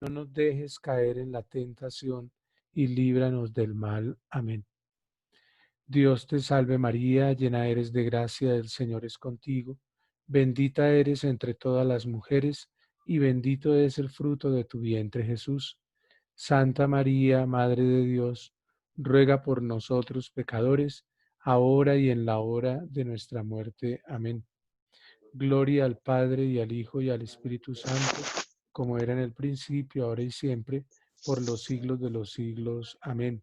no nos dejes caer en la tentación y líbranos del mal. Amén. Dios te salve María, llena eres de gracia, el Señor es contigo. Bendita eres entre todas las mujeres, y bendito es el fruto de tu vientre Jesús. Santa María, Madre de Dios, ruega por nosotros pecadores, ahora y en la hora de nuestra muerte. Amén. Gloria al Padre y al Hijo y al Espíritu Santo, como era en el principio, ahora y siempre, por los siglos de los siglos. Amén.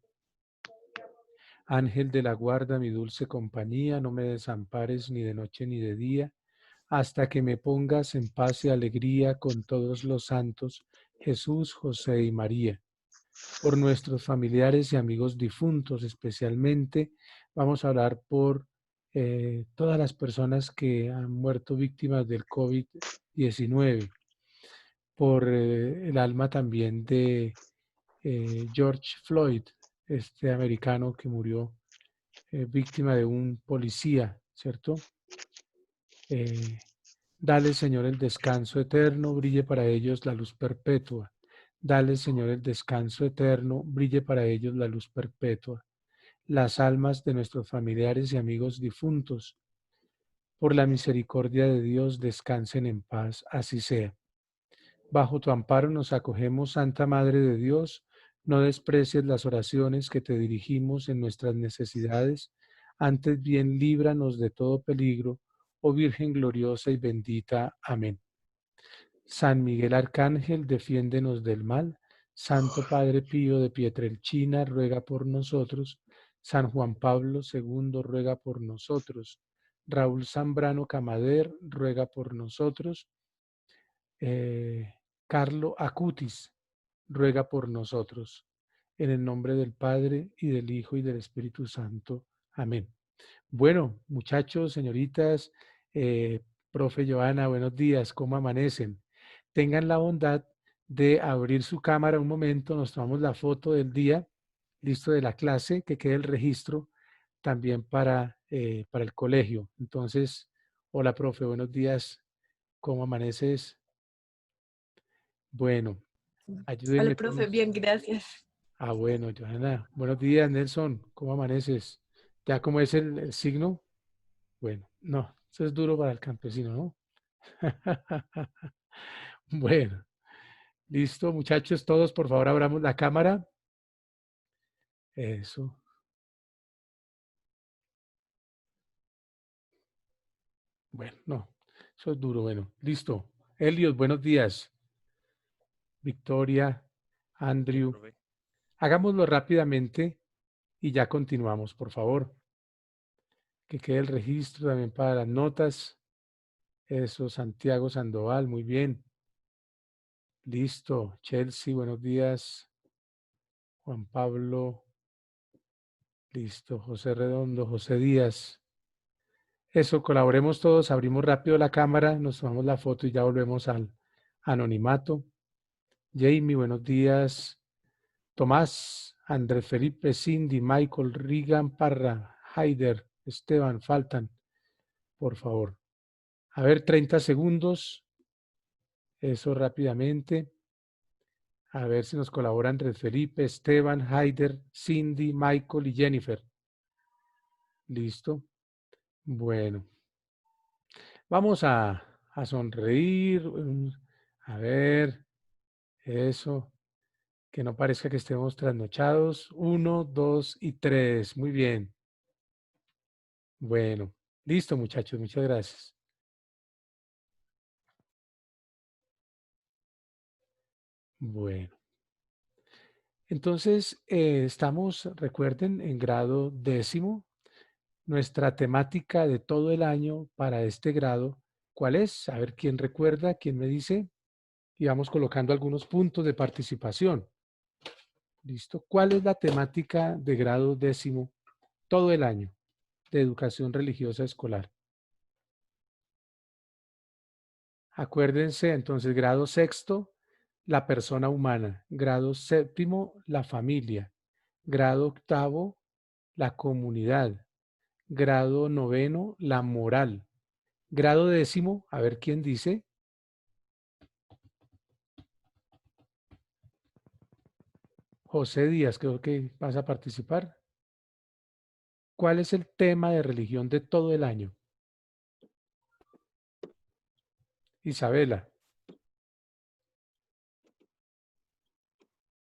Ángel de la guarda, mi dulce compañía, no me desampares ni de noche ni de día, hasta que me pongas en paz y alegría con todos los santos, Jesús, José y María. Por nuestros familiares y amigos difuntos, especialmente, vamos a orar por todas las personas que han muerto víctimas del COVID-19, por el alma también de George Floyd, este americano que murió víctima de un policía, ¿cierto? Eh, Dale, Señor, el descanso eterno, brille para ellos la luz perpetua. Dale, Señor, el descanso eterno, brille para ellos la luz perpetua. Las almas de nuestros familiares y amigos difuntos, por la misericordia de Dios, descansen en paz, así sea. Bajo tu amparo nos acogemos, Santa Madre de Dios. No desprecies las oraciones que te dirigimos en nuestras necesidades, antes bien líbranos de todo peligro, oh Virgen gloriosa y bendita. Amén. San Miguel Arcángel, defiéndenos del mal. Santo Padre Pío de Pietrelcina, ruega por nosotros. San Juan Pablo II, ruega por nosotros. Raúl Zambrano Camader, ruega por nosotros. Eh, Carlo Acutis, ruega por nosotros. En el nombre del Padre, y del Hijo, y del Espíritu Santo. Amén. Bueno, muchachos, señoritas, eh, profe Joana, buenos días, ¿cómo amanecen? Tengan la bondad de abrir su cámara un momento, nos tomamos la foto del día, listo, de la clase, que quede el registro también para el colegio. Entonces, hola, profe, buenos días, ¿cómo amaneces? Bueno, Hola, ayúdenme profe, todos. bien, gracias. Bueno, Johanna, buenos días, Nelson, ¿cómo amaneces? ¿Ya cómo es el signo? Bueno, no, eso es duro para el campesino, ¿no? Bueno, listo, muchachos, todos, por favor, abramos la cámara. Eso, bueno, no, eso es duro, bueno, listo. Elios, buenos días. Victoria, Bien, Andrew, profe. hagámoslo rápidamente y ya continuamos, por favor. Que quede el registro también para las notas. Eso, Santiago Sandoval, muy bien. Listo. Chelsea, buenos días. Juan Pablo, listo. José Redondo, José Díaz. Eso, colaboremos todos, abrimos rápido la cámara, nos tomamos la foto y ya volvemos al anonimato. Jamie, buenos días. Tomás, Andrés Felipe, Cindy, Michael, Regan, Parra, Haider, Esteban, faltan, por favor. A ver, 30 segundos. Eso rápidamente. A ver si nos colabora Andrés Felipe, Esteban, Haider, Cindy, Michael y Jennifer. Listo. Bueno, vamos a sonreír. A ver, eso. Que no parezca que estemos trasnochados. 1, 2 y 3. Muy bien. Bueno, listo, muchachos. Muchas gracias. Bueno, entonces estamos, recuerden, en grado décimo. Nuestra temática de todo el año para este grado, ¿cuál es? A ver quién recuerda, quién me dice. Y vamos colocando algunos puntos de participación. ¿Listo? ¿Cuál es la temática de grado décimo todo el año de educación religiosa escolar? Acuérdense, entonces, grado sexto, la persona humana. Grado séptimo, la familia. Grado octavo, la comunidad. Grado noveno, la moral. Grado décimo, a ver quién dice. José Díaz, creo que vas a participar. ¿Cuál es el tema de religión de todo el año? Isabela,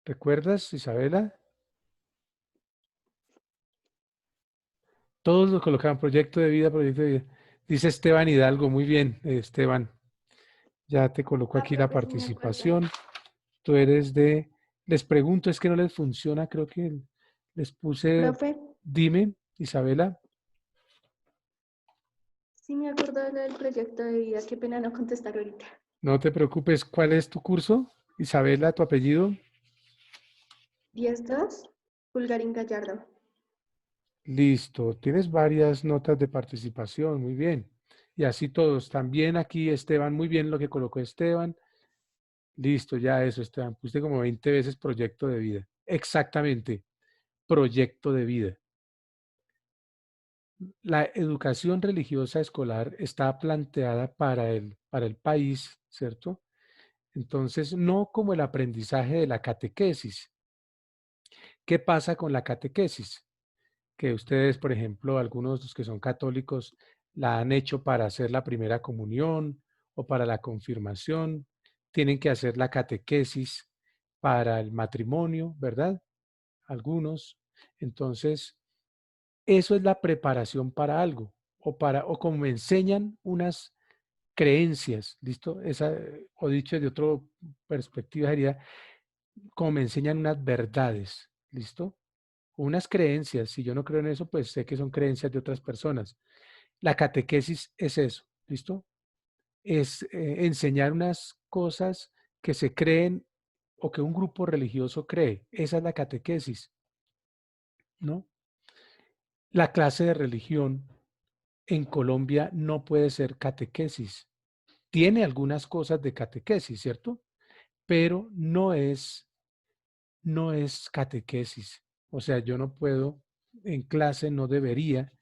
¿recuerdas, Isabela? Todos lo colocaban proyecto de vida, proyecto de vida. Dice Esteban Hidalgo, muy bien, Esteban. Ya te coloco aquí la Profe, sí me acuerdo. participación. Tú eres de... Les pregunto, es que no les funciona, creo que les puse... Profe, Dime, Isabela. sí me acuerdo de lo del proyecto de vida. Qué pena no contestar ahorita. No te preocupes, ¿cuál es tu curso? Isabela, tu apellido. 10-2, Pulgarín Gallardo. Listo, tienes varias notas de participación, muy bien. Y así todos. También aquí Esteban, muy bien lo que colocó Esteban. Listo, ya eso, Esteban. Puse como 20 veces proyecto de vida. Exactamente, proyecto de vida. La educación religiosa escolar está planteada para el país, ¿cierto? Entonces, no como el aprendizaje de la catequesis. ¿Qué pasa con la catequesis? Que ustedes, por ejemplo, algunos de los que son católicos, la han hecho para hacer la primera comunión o para la confirmación, tienen que hacer la catequesis para el matrimonio, ¿verdad? Algunos. Entonces, eso es la preparación para algo, o como me enseñan unas creencias, ¿listo? Esa, o dicho de otra perspectiva, sería como me enseñan unas verdades, ¿listo? Unas creencias. Si yo no creo en eso, pues sé que son creencias de otras personas. La catequesis es eso, ¿listo? Es enseñar unas cosas que se creen o que un grupo religioso cree. Esa es la catequesis, ¿no? La clase de religión en Colombia no puede ser catequesis. Tiene algunas cosas de catequesis, ¿cierto? Pero no es catequesis. O sea, yo no puedo, en clase no debería,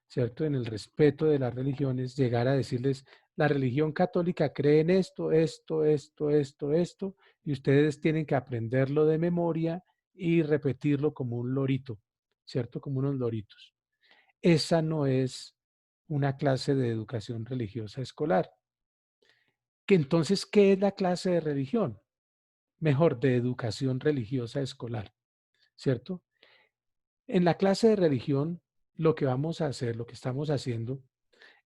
¿cierto? En el respeto de las religiones, llegar a decirles, la religión católica cree en esto, esto, esto, esto, esto, y ustedes tienen que aprenderlo de memoria y repetirlo como un lorito, ¿cierto? Como unos loritos. Esa no es una clase de educación religiosa escolar. Que entonces, ¿qué es la clase de religión? Mejor, de educación religiosa escolar, ¿cierto? En la clase de religión, lo que vamos a hacer, lo que estamos haciendo,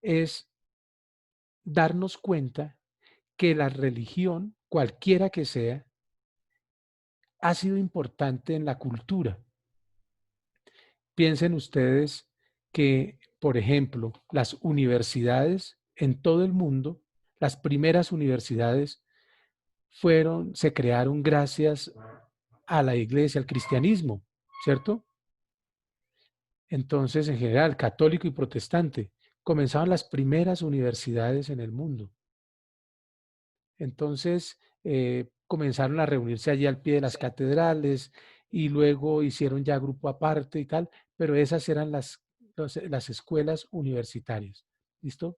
es darnos cuenta que la religión, cualquiera que sea, ha sido importante en la cultura. Piensen ustedes que, por ejemplo, las universidades en todo el mundo, las primeras universidades se crearon gracias a la iglesia, al cristianismo, ¿cierto? Entonces, en general, católico y protestante, comenzaban las primeras universidades en el mundo. Entonces, comenzaron a reunirse allí al pie de las catedrales y luego hicieron ya grupo aparte y tal, pero esas eran las escuelas universitarias, ¿listo?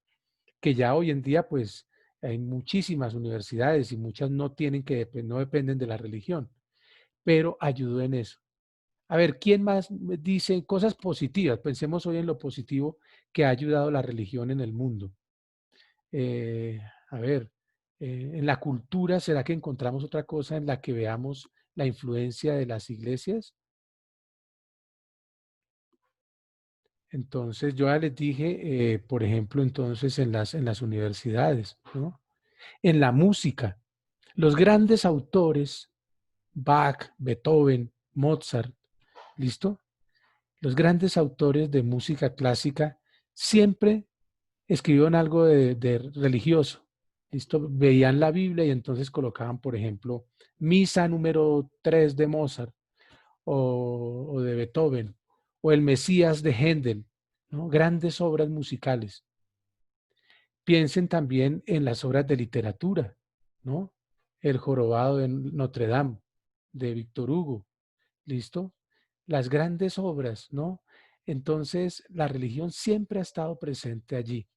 Que ya hoy en día, pues, hay muchísimas universidades y muchas no tienen no dependen de la religión, pero ayudó en eso. A ver, ¿quién más me dice cosas positivas? Pensemos hoy en lo positivo que ha ayudado la religión en el mundo. Eh, a ver, en la cultura, ¿será que encontramos otra cosa en la que veamos la influencia de las iglesias? Entonces, yo ya les dije, por ejemplo, entonces en las universidades, ¿no? En la música, los grandes autores, Bach, Beethoven, Mozart, ¿listo? Los grandes autores de música clásica siempre escribieron algo de religioso. ¿Listo? Veían la Biblia y entonces colocaban, por ejemplo, Misa número 3 de Mozart o de Beethoven o el Mesías de Händel, ¿no? Grandes obras musicales. Piensen también en las obras de literatura, ¿no? El Jorobado de Notre Dame, de Víctor Hugo, ¿listo? Las grandes obras, ¿no? Entonces, la religión siempre ha estado presente allí.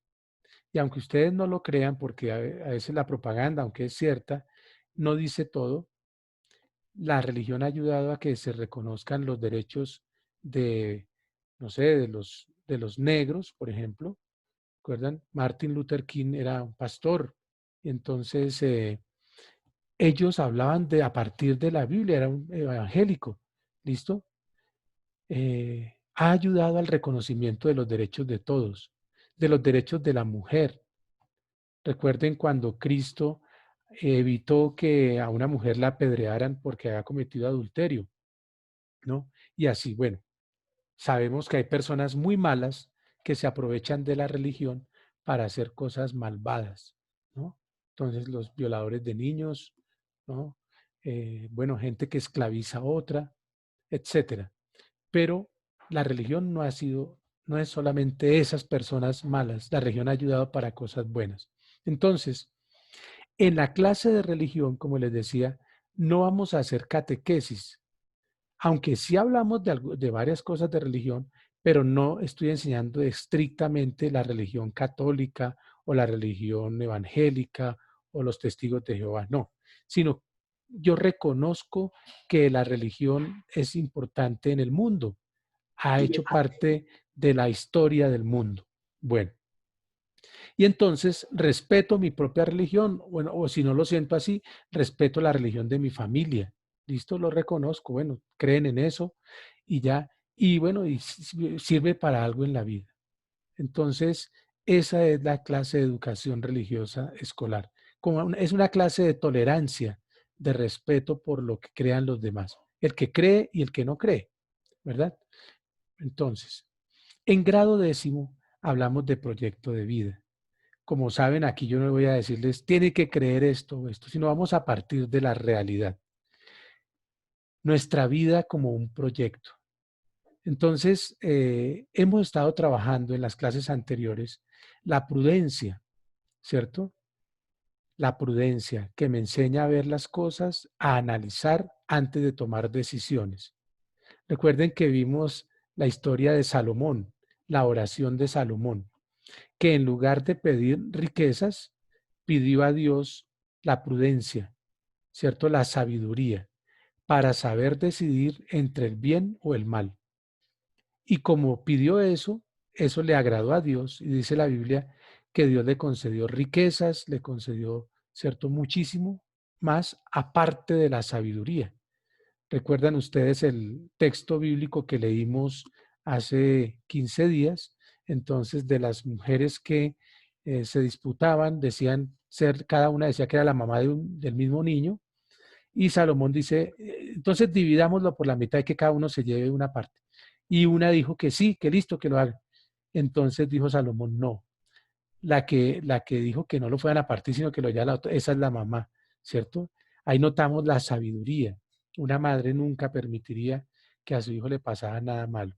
Y aunque ustedes no lo crean, porque a veces la propaganda, aunque es cierta, no dice todo, La religión ha ayudado a que se reconozcan los derechos de, no sé, de los negros, por ejemplo. ¿Recuerdan? Martin Luther King era un pastor. Y entonces ellos hablaban de, a partir de la Biblia, era un evangélico. ¿Listo? Ha ayudado al reconocimiento de los derechos de todos, de los derechos de la mujer. Recuerden cuando Cristo evitó que a una mujer la apedrearan porque había cometido adulterio, ¿no? Y así, bueno, sabemos que hay personas muy malas que se aprovechan de la religión para hacer cosas malvadas, ¿no? Entonces, los violadores de niños, ¿no? Bueno, gente que esclaviza a otra, etcétera. Pero la religión no ha sido, no es solamente esas personas malas, la religión ha ayudado para cosas buenas. Entonces, en la clase de religión, como les decía, no vamos a hacer catequesis, aunque sí hablamos de varias cosas de religión, pero no estoy enseñando estrictamente la religión católica o la religión evangélica o los testigos de Jehová, no, sino yo reconozco que la religión es importante en el mundo, ha hecho parte de la historia del mundo. Bueno, y entonces respeto mi propia religión, bueno, o si no lo siento así, respeto la religión de mi familia. Listo, lo reconozco, bueno, creen en eso y ya, y bueno, y sirve para algo en la vida. Entonces, esa es la clase de educación religiosa escolar. Es una clase de tolerancia, de respeto por lo que crean los demás, el que cree y el que no cree, ¿verdad? Entonces, en grado décimo hablamos de proyecto de vida. Como saben, aquí yo no voy a decirles, tiene que creer esto o esto, sino vamos a partir de la realidad. Nuestra vida como un proyecto. Entonces, hemos estado trabajando en las clases anteriores la prudencia, ¿cierto? La prudencia que me enseña a ver las cosas, a analizar antes de tomar decisiones. Recuerden que vimos la historia de Salomón, la oración de Salomón, que en lugar de pedir riquezas, pidió a Dios la prudencia, ¿cierto? La sabiduría para saber decidir entre el bien o el mal. Y como pidió eso, eso le agradó a Dios y dice la Biblia que Dios le concedió riquezas, le concedió, ¿cierto? Muchísimo más aparte de la sabiduría. ¿Recuerdan ustedes el texto bíblico que leímos hace 15 días? Entonces, de las mujeres que se disputaban, decían ser, cada una decía que era la mamá del mismo niño, y Salomón dice, entonces dividámoslo por la mitad y que cada uno se lleve una parte. Y una dijo que sí, que listo, que lo haga. Entonces dijo Salomón, no, la que dijo que no lo fueran a partir, sino que lo ya la otra, esa es la mamá, ¿cierto? Ahí notamos la sabiduría. Una madre nunca permitiría que a su hijo le pasara nada malo.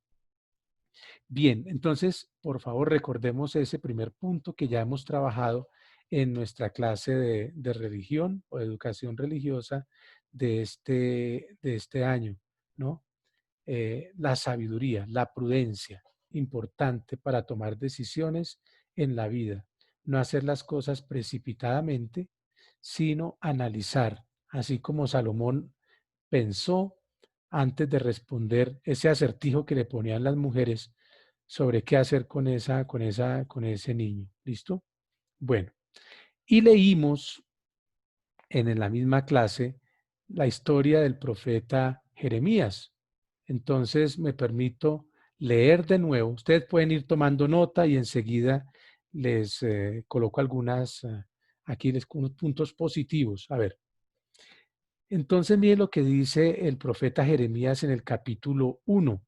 Bien, entonces, por favor, recordemos ese primer punto que ya hemos trabajado en nuestra clase de religión o educación religiosa de este año, ¿no? La sabiduría, la prudencia, importante para tomar decisiones en la vida. No hacer las cosas precipitadamente, sino analizar, así como Salomón pensó antes de responder ese acertijo que le ponían las mujeres sobre qué hacer con ese niño. ¿Listo? Bueno, y leímos en la misma clase la historia del profeta Jeremías. Entonces me permito leer de nuevo. Ustedes pueden ir tomando nota y enseguida les coloco algunas, aquí les unos puntos positivos. A ver, entonces miren lo que dice el profeta Jeremías en el capítulo 1.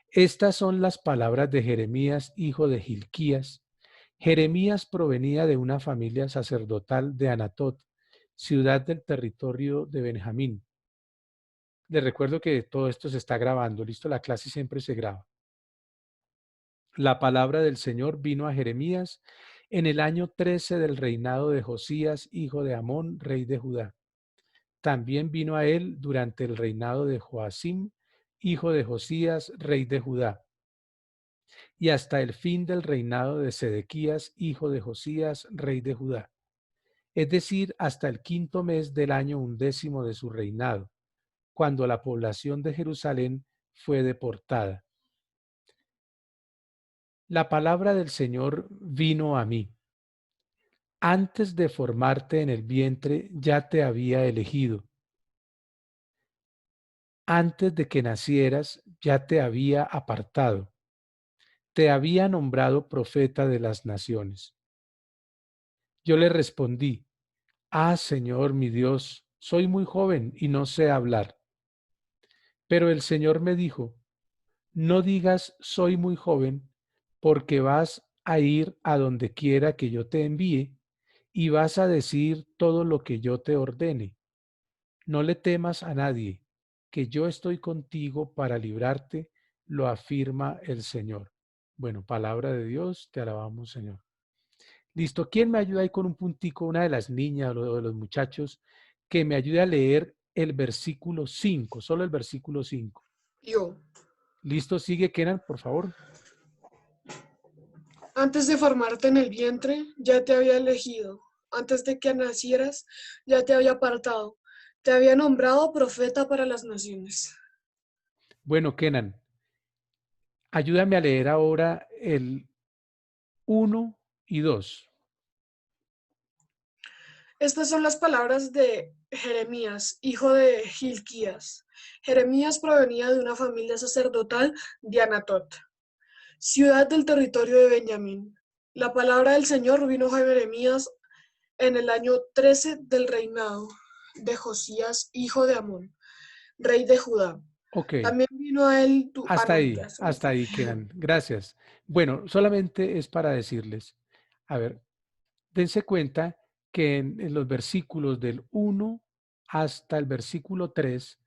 Estas son las palabras de Jeremías, hijo de Hilquías. Jeremías provenía de una familia sacerdotal de Anatot, ciudad del territorio de Benjamín. Les recuerdo que todo esto se está grabando, listo, la clase siempre se graba. La palabra del Señor vino a Jeremías en el año 13 del reinado de Josías, hijo de Amón, rey de Judá. También vino a él durante el reinado de Joacim, hijo de Josías, rey de Judá, y hasta el fin del reinado de Sedequías, hijo de Josías, rey de Judá. es decir, hasta el 5.º mes del año 11º de su reinado, cuando la población de Jerusalén fue deportada. La palabra del Señor vino a mí. Antes de formarte en el vientre ya te había elegido. Antes de que nacieras ya te había apartado. Te había nombrado profeta de las naciones. Yo le respondí, Señor mi Dios, soy muy joven y no sé hablar. Pero el Señor me dijo, no digas soy muy joven, porque vas a ir a donde quiera que yo te envíe y vas a decir todo lo que yo te ordene. No le temas a nadie, que yo estoy contigo para librarte, lo afirma el Señor. Bueno, palabra de Dios, te alabamos, Señor. Listo, ¿quién me ayuda ahí con un puntico? Una de las niñas o de los muchachos que me ayude a leer el versículo 5, solo el versículo 5. Yo. Listo, sigue Kenan, por favor. Antes de formarte en el vientre, ya te había elegido. Antes de que nacieras, ya te había apartado. Te había nombrado profeta para las naciones. Bueno, Kenan, ayúdame a leer ahora el 1 y 2. Estas son las palabras de Jeremías, hijo de Hilquías. Jeremías provenía de una familia sacerdotal de Anatot, ciudad del territorio de Benjamín. La palabra del Señor vino a Jeremías en el año 13 del reinado de Josías, hijo de Amón, rey de Judá. Ok, También vino a él tu... hasta ahí, Kenan. Gracias. Bueno, solamente es para decirles, a ver, dense cuenta que en los versículos del 1 hasta el versículo 3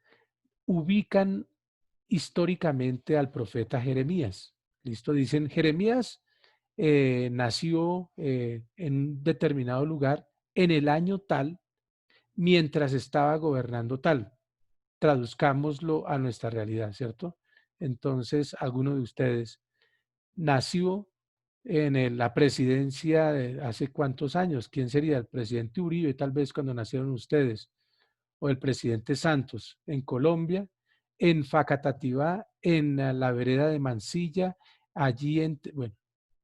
ubican históricamente al profeta Jeremías. ¿Listo? Dicen, Jeremías nació en un determinado lugar en el año tal, mientras estaba gobernando tal. Traduzcámoslo a nuestra realidad, ¿cierto? Entonces, alguno de ustedes nació en la presidencia de hace cuántos años. ¿Quién sería? El presidente Uribe, tal vez cuando nacieron ustedes, o el presidente Santos en Colombia, en Facatativá, en la vereda de Mansilla, allí bueno,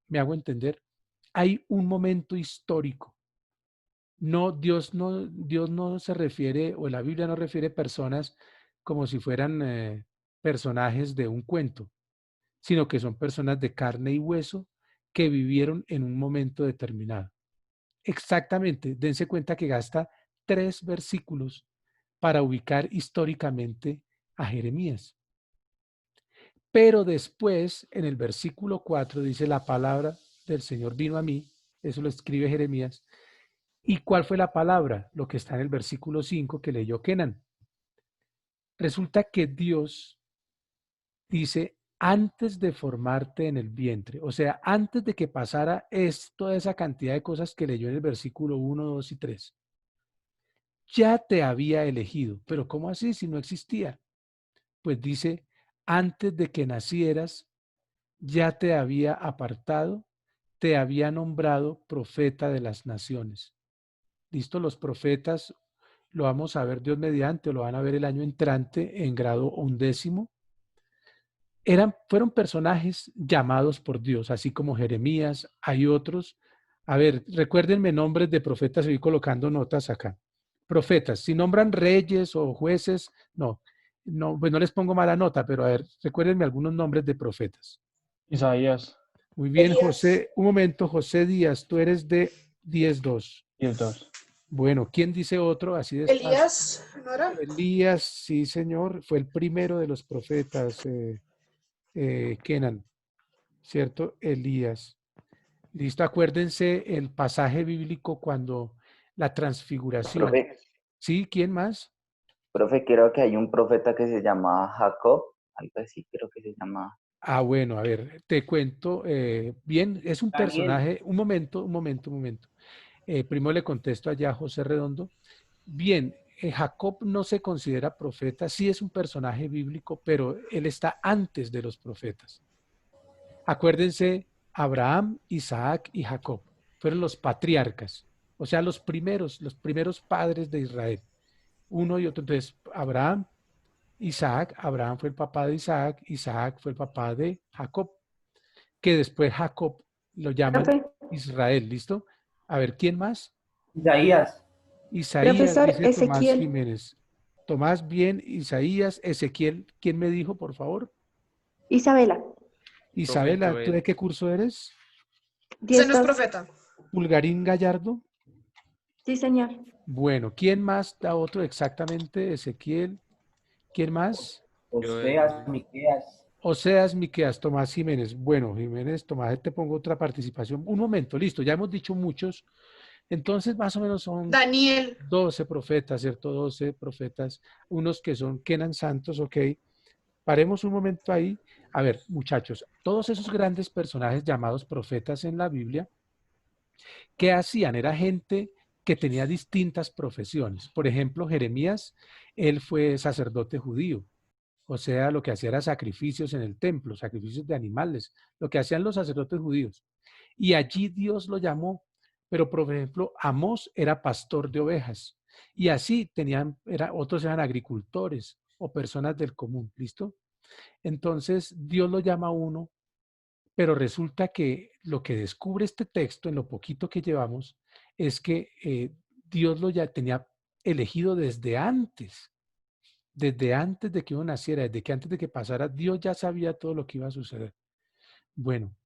me hago entender, hay un momento histórico. No, Dios no se refiere, o la Biblia no refiere personas como si fueran personajes de un cuento, sino que son personas de carne y hueso que vivieron en un momento determinado. Exactamente, dense cuenta que gasta 3 versículos para ubicar históricamente a Jeremías. Pero después, en el versículo 4, dice la palabra del Señor vino a mí, eso lo escribe Jeremías. ¿Y cuál fue la palabra? Lo que está en el versículo 5 que leyó Kenan. Resulta que Dios dice, antes de formarte en el vientre, o sea, antes de que pasara toda esa cantidad de cosas que leyó en el versículo 1, 2 y 3, ya te había elegido. Pero ¿cómo así si no existía? Pues dice, antes de que nacieras, ya te había apartado, te había nombrado profeta de las naciones. ¿Listo? Los profetas lo vamos a ver Dios mediante, o lo van a ver el año entrante en grado 11º. Fueron personajes llamados por Dios, así como Jeremías, hay otros. A ver, recuérdenme nombres de profetas, estoy colocando notas acá. Profetas, si nombran reyes o jueces, no, pues no les pongo mala nota, pero a ver, recuérdenme algunos nombres de profetas. Isaías. Muy bien, Elías. José, un momento, José Díaz, tú eres de 10.2. 10:2. Bueno, ¿quién dice otro? Así despacio. Elías, ¿no era? Elías, sí, señor, fue el primero de los profetas, Kenan, ¿cierto? Elías. Listo, acuérdense el pasaje bíblico cuando la transfiguración. Profe, ¿Sí? ¿Quién más? profe, creo que hay un profeta que se llama Jacob, algo así creo que se llama. Bueno, a ver, te cuento. Bien, es un Daniel. personaje. Un momento. Primero le contesto allá a José Redondo. Bien, Jacob no se considera profeta, sí es un personaje bíblico, pero él está antes de los profetas. Acuérdense, Abraham, Isaac y Jacob fueron los patriarcas, O sea, los primeros padres de Israel. Uno y otro. Entonces, Abraham, Isaac, Abraham fue el papá de Isaac, Isaac fue el papá de Jacob, que después Jacob lo llaman Profe, Israel, ¿listo? A ver, ¿quién más? Isaías. Isaías, profesor dice Tomás Ezequiel, Jiménez. Tomás, bien, Isaías, Ezequiel, ¿quién me dijo, por favor? Isabela, Profe Isabela, ¿tú Joel. de qué curso eres? Usted no es 10-2. profeta. Pulgarín Gallardo. Sí, señor. Bueno, ¿quién más da otro exactamente? Ezequiel. ¿Quién más? Joel, Oseas, profe. Miqueas. Oseas, Miqueas, Tomás Jiménez. Bueno, Jiménez, Tomás, te pongo otra participación. Un momento, listo, ya hemos dicho muchos. Entonces, más o menos son Daniel. 12 profetas, ¿cierto? 12 profetas, unos que son, que eran santos, ok. Paremos un momento ahí. A ver, muchachos, todos esos grandes personajes llamados profetas en la Biblia, ¿qué hacían? Era gente que tenía distintas profesiones. Por ejemplo, Jeremías, él fue sacerdote judío. O sea, lo que hacía era sacrificios en el templo, sacrificios de animales, lo que hacían los sacerdotes judíos. Y allí Dios lo llamó, pero por ejemplo, Amós era pastor de ovejas. Y así otros eran agricultores o personas del común, ¿listo? Entonces Dios lo llama a uno, pero resulta que lo que descubre este texto en lo poquito que llevamos es que Dios lo ya tenía elegido desde antes de que uno naciera, desde que antes de que pasara, Dios ya sabía todo lo que iba a suceder. Bueno,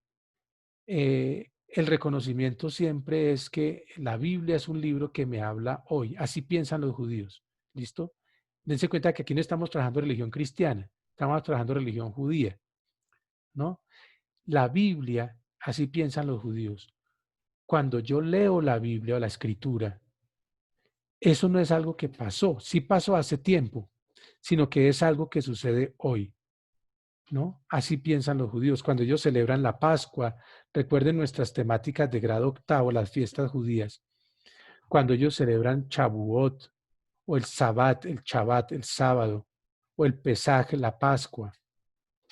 el reconocimiento siempre es que la Biblia es un libro que me habla hoy. Así piensan los judíos. ¿Listo? Dense cuenta que aquí no estamos trabajando religión cristiana, estamos trabajando religión judía, ¿no? La Biblia, así piensan los judíos. Cuando yo leo la Biblia o la escritura, eso no es algo que pasó, sí pasó hace tiempo, sino que es algo que sucede hoy, ¿no? Así piensan los judíos. Cuando ellos celebran la Pascua, recuerden nuestras temáticas de grado octavo, las fiestas judías. Cuando ellos celebran Shavuot, o el Sabbat, el Shabbat, el sábado, o el Pesaj, la Pascua,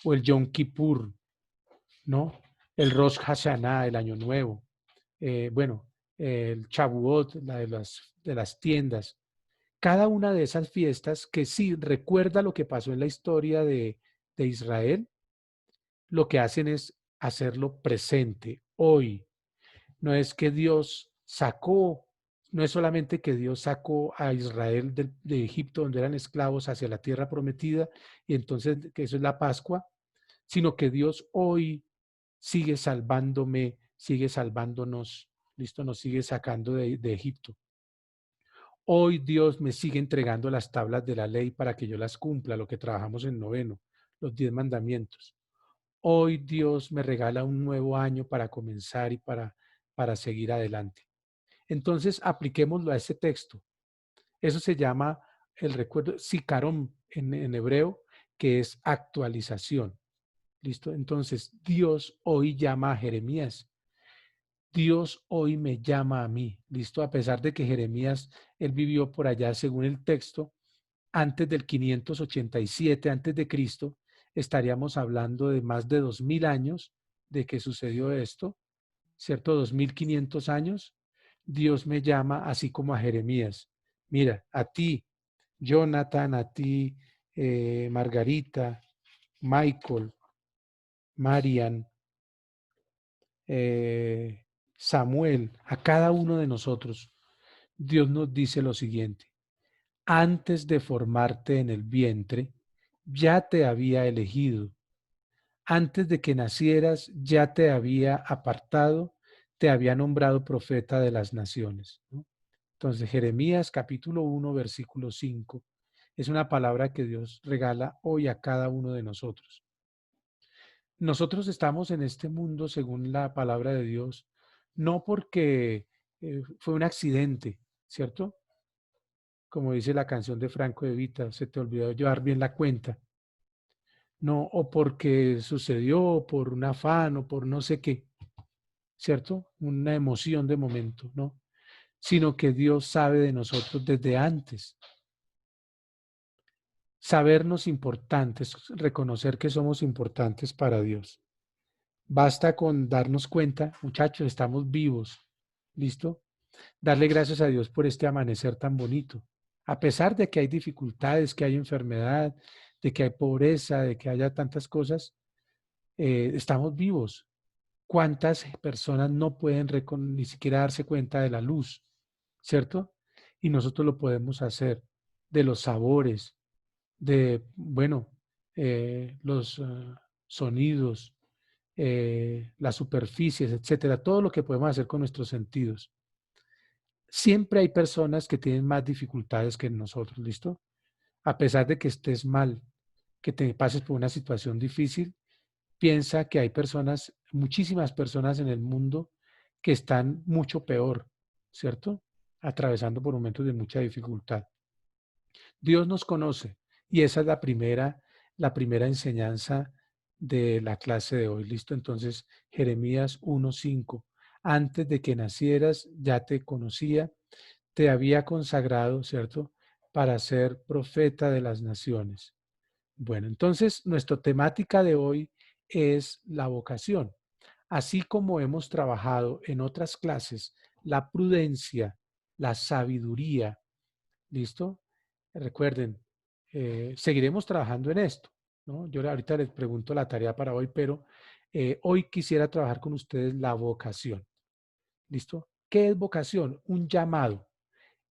o el Yom Kippur, ¿no? El Rosh Hashanah, el Año Nuevo. Bueno, el Shavuot, la de las tiendas. Cada una de esas fiestas que sí recuerda lo que pasó en la historia de Israel, lo que hacen es hacerlo presente hoy. No es que Dios sacó, no es solamente que Dios sacó a Israel de Egipto, donde eran esclavos, hacia la tierra prometida, y entonces que eso es la Pascua, sino que Dios hoy sigue salvándome, sigue salvándonos, listo, nos sigue sacando de Egipto. Hoy Dios me sigue entregando las tablas de la ley para que yo las cumpla, lo que trabajamos en noveno, los 10 mandamientos. Hoy Dios me regala un nuevo año para comenzar y para seguir adelante. Entonces, apliquémoslo a ese texto. Eso se llama el recuerdo, sicarón en hebreo, que es actualización. ¿Listo? Entonces, Dios hoy llama a Jeremías. Dios hoy me llama a mí. ¿Listo? A pesar de que Jeremías, él vivió por allá, según el texto, antes del 587 antes de Cristo, estaríamos hablando de más de 2000 años de que sucedió esto, ¿cierto? 2500 años. Dios me llama así como a Jeremías. Mira, a ti, Jonathan, a ti, Margarita, Michael, Marian, Samuel, a cada uno de nosotros, Dios nos dice lo siguiente: antes de formarte en el vientre, ya te había elegido. Antes de que nacieras, ya te había apartado, te había nombrado profeta de las naciones, ¿no? Entonces, Jeremías capítulo 1, versículo 5, es una palabra que Dios regala hoy a cada uno de nosotros. Nosotros estamos en este mundo, según la palabra de Dios, no porque fue un accidente, ¿cierto? Como dice la canción de Franco De Vita, se te olvidó llevar bien la cuenta. No, o porque sucedió, o por un afán, o por no sé qué, ¿cierto? Una emoción de momento, ¿no? Sino que Dios sabe de nosotros desde antes. Sabernos importantes, reconocer que somos importantes para Dios. Basta con darnos cuenta, muchachos, estamos vivos, ¿listo? Darle gracias a Dios por este amanecer tan bonito. A pesar de que hay dificultades, que hay enfermedad, de que hay pobreza, de que haya tantas cosas, estamos vivos. ¿Cuántas personas no pueden ni siquiera darse cuenta de la luz, cierto? Y nosotros lo podemos hacer, de los sabores, de, bueno, los sonidos, las superficies, etcétera, todo lo que podemos hacer con nuestros sentidos. Siempre hay personas que tienen más dificultades que nosotros, ¿listo? A pesar de que estés mal, que te pases por una situación difícil, piensa que hay personas, muchísimas personas en el mundo que están mucho peor, ¿cierto? Atravesando por momentos de mucha dificultad. Dios nos conoce y esa es la primera enseñanza de la clase de hoy. ¿Listo? Entonces, Jeremías 1:5. Antes de que nacieras ya te conocía, te había consagrado, ¿cierto? Para ser profeta de las naciones. Bueno, entonces nuestra temática de hoy es la vocación. Así como hemos trabajado en otras clases, la prudencia, la sabiduría, ¿listo? Recuerden, seguiremos trabajando en esto, ¿no? Yo ahorita les pregunto la tarea para hoy, pero hoy quisiera trabajar con ustedes la vocación, ¿listo? ¿Qué es vocación? Un llamado.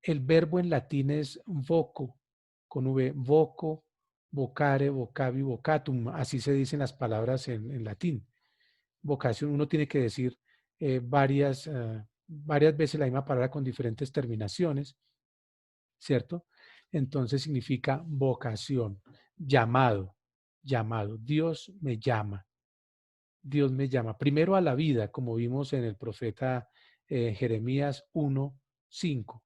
El verbo en latín es voco, con V, voco, vocare, vocavi, vocatum, así se dicen las palabras en latín. Vocación, uno tiene que decir varias veces la misma palabra con diferentes terminaciones, ¿cierto? Entonces significa vocación, llamado, llamado. Dios me llama, Dios me llama. Primero a la vida, como vimos en el profeta Jeremías 1:5.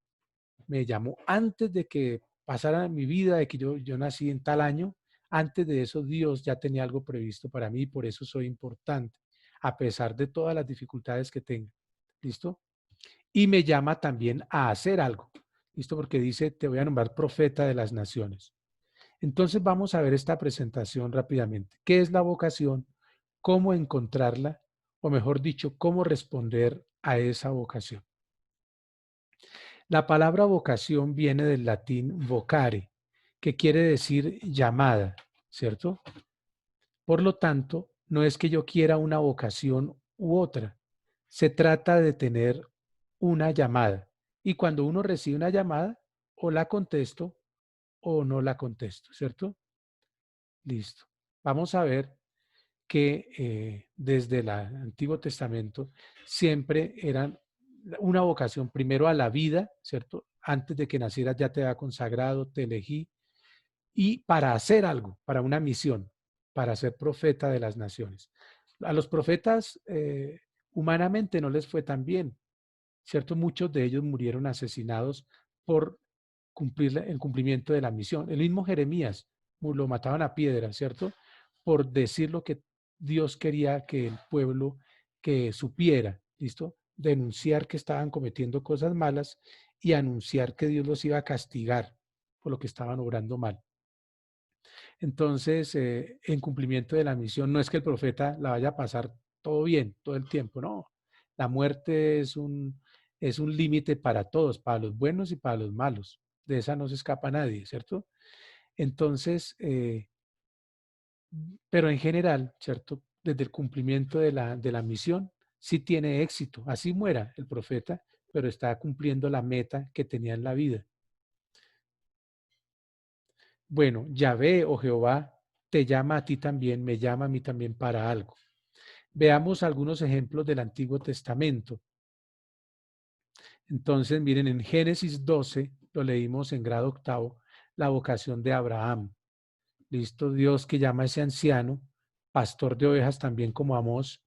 Me llamó antes de que pasara mi vida, de que yo nací en tal año. Antes de eso, Dios ya tenía algo previsto para mí y por eso soy importante, a pesar de todas las dificultades que tenga. ¿Listo? Y me llama también a hacer algo. ¿Listo? Porque dice, te voy a nombrar profeta de las naciones. Entonces vamos a ver esta presentación rápidamente. ¿Qué es la vocación? ¿Cómo encontrarla? O mejor dicho, ¿cómo responder a esa vocación? La palabra vocación viene del latín vocare, que quiere decir llamada, ¿cierto? Por lo tanto, no es que yo quiera una vocación u otra. Se trata de tener una llamada. Y cuando uno recibe una llamada, o la contesto o no la contesto, ¿cierto? Listo. Vamos a ver que desde el Antiguo Testamento siempre eran una vocación primero a la vida, ¿cierto? Antes de que nacieras ya te había consagrado, te elegí, y para hacer algo, para una misión, para ser profeta de las naciones. A los profetas humanamente no les fue tan bien, ¿cierto? Muchos de ellos murieron asesinados por cumplir el cumplimiento de la misión. El mismo Jeremías lo mataban a piedra, ¿cierto? Por decir lo que Dios quería que el pueblo que supiera, ¿listo? Denunciar que estaban cometiendo cosas malas y anunciar que Dios los iba a castigar por lo que estaban obrando mal. Entonces, en cumplimiento de la misión, no es que el profeta la vaya a pasar todo bien, todo el tiempo, no. La muerte es un límite para todos, para los buenos y para los malos. De esa no se escapa nadie, ¿cierto? Entonces, pero en general, ¿cierto? Desde el cumplimiento de la misión, sí tiene éxito. Así muera el profeta, pero está cumpliendo la meta que tenía en la vida. Bueno, Yahvé o Jehová te llama a ti también, me llama a mí también para algo. Veamos algunos ejemplos del Antiguo Testamento. Entonces, miren, en Génesis 12, lo leímos en grado octavo, la vocación de Abraham. Listo, Dios que llama a ese anciano, pastor de ovejas también como Amós,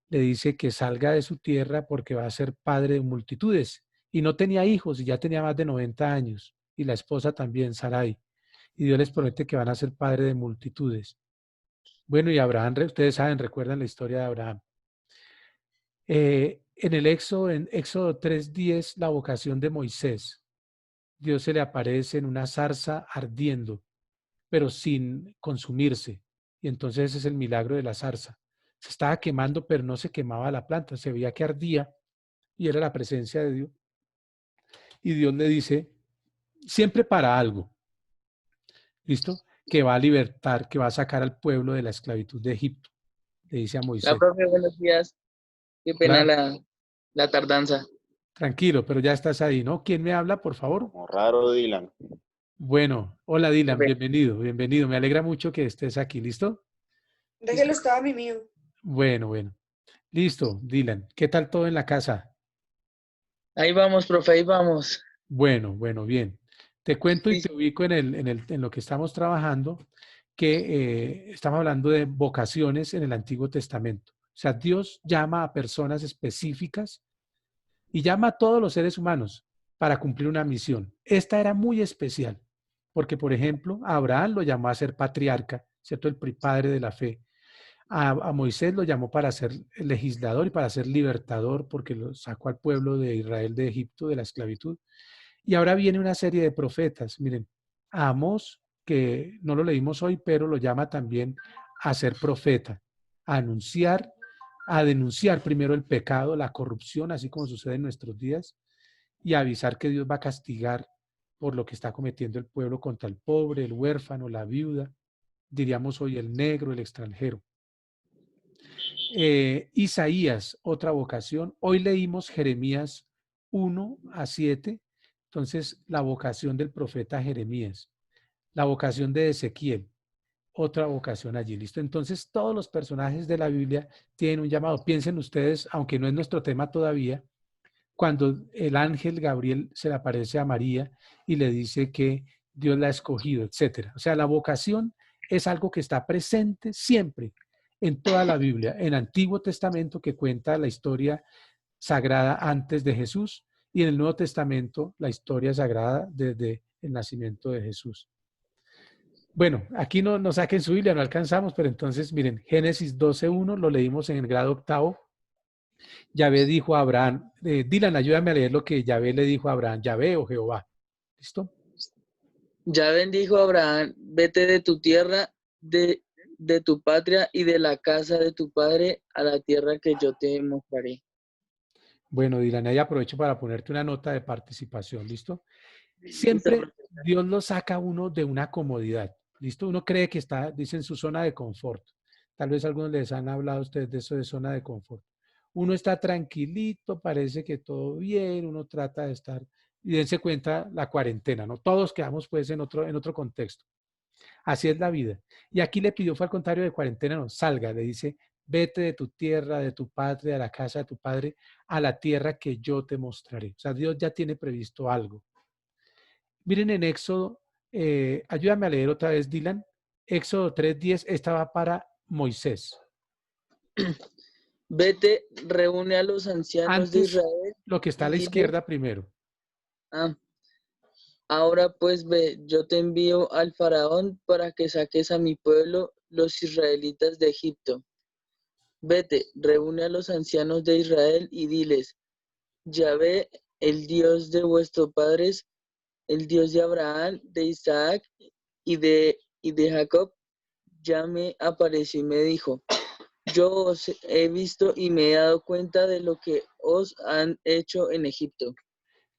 le dice que salga de su tierra porque va a ser padre de multitudes. Y no tenía hijos y ya tenía más de 90 años. Y la esposa también, Sarai. Y Dios les promete que van a ser padre de multitudes. Bueno, y Abraham, ustedes saben, recuerdan la historia de Abraham. En Éxodo 3:10, la vocación de Moisés. Dios se le aparece en una zarza ardiendo, pero sin consumirse. Y entonces ese es el milagro de la zarza. Se estaba quemando, pero no se quemaba la planta, se veía que ardía y era la presencia de Dios. y Dios le dice, siempre para algo, ¿listo? Que va a libertar, que va a sacar al pueblo de la esclavitud de Egipto, le dice a La Moisés. profe, buenos días. Qué pena Hola, la tardanza. tranquilo, pero ya estás ahí, ¿no? ¿Quién me habla, por favor? Como raro, Dylan. Bueno, hola Dylan, Profe, bienvenido, bienvenido. Me alegra mucho que estés aquí, ¿listo? Déjelo, estaba mi mío. Bueno, bueno. Listo, Dylan. ¿Qué tal todo en la casa? ahí vamos, profe, ahí vamos. Bueno, bueno, bien. Te cuento y Sí, te ubico en lo que estamos trabajando, que estamos hablando de vocaciones en el Antiguo Testamento. O sea, Dios llama a personas específicas y llama a todos los seres humanos para cumplir una misión. Esta era muy especial, porque, por ejemplo, a Abraham lo llamó a ser patriarca, ¿cierto? El padre de la fe. A Moisés lo llamó para ser legislador y para ser libertador, porque lo sacó al pueblo de Israel de Egipto, de la esclavitud. Y ahora viene una serie de profetas. Miren, a Amós, que no lo leímos hoy, pero lo llama también a ser profeta, a anunciar, a denunciar primero el pecado, la corrupción, así como sucede en nuestros días, y a avisar que Dios va a castigar por lo que está cometiendo el pueblo contra el pobre, el huérfano, la viuda, diríamos hoy el negro, el extranjero. Isaías, otra vocación. Hoy leímos Jeremías 1 a 7. Entonces, la vocación del profeta Jeremías. La vocación de Ezequiel, otra vocación allí. ¿Listo? Entonces, todos los personajes de la Biblia tienen un llamado. Piensen ustedes, aunque no es nuestro tema todavía, cuando el ángel Gabriel se le aparece a María y le dice que Dios la ha escogido, etcétera. O sea, la vocación es algo que está presente siempre en toda la Biblia, en Antiguo Testamento que cuenta la historia sagrada antes de Jesús y en el Nuevo Testamento la historia sagrada desde el nacimiento de Jesús. Bueno, aquí no saquen su Biblia, no alcanzamos, pero entonces miren, Génesis 12:1 lo leímos en el grado octavo. Yahvé dijo a Abraham, Dylan, ayúdame a leer lo que Yahvé le dijo a Abraham, Yahvé o Jehová. ¿Listo? Ya bendijo a Abraham, vete de tu tierra, de tu patria y de la casa de tu padre a la tierra que yo te mostraré. Bueno, Dylan, ahí aprovecho para ponerte una nota de participación, ¿listo? Listo, Siempre profe. Dios lo saca a uno de una comodidad, ¿listo? Uno cree que está, dice, en su zona de confort. Tal vez algunos les han hablado a ustedes de eso de zona de confort. Uno está tranquilito, parece que todo bien, uno trata de estar, y dense cuenta la cuarentena, ¿no? Todos quedamos pues en otro contexto. Así es la vida. Y aquí le pidió, fue al contrario de cuarentena, no, salga, le dice, vete de tu tierra, de tu patria, de la casa de tu padre, a la tierra que yo te mostraré. O sea, Dios ya tiene previsto algo. Miren en Éxodo, ayúdame a leer otra vez, Dylan. Éxodo 3:10, esta va para Moisés. Vete, reúne a los ancianos de Antes, Israel lo que está y a la diles, izquierda primero. ahora pues ve, yo te envío al faraón para que saques a mi pueblo, los israelitas de Egipto. Vete, reúne a los ancianos de Israel y diles, Yahvé, el Dios de vuestros padres, el Dios de Abraham, de Isaac y de Jacob, ya me apareció y me dijo, yo os he visto y me he dado cuenta de lo que os han hecho en Egipto.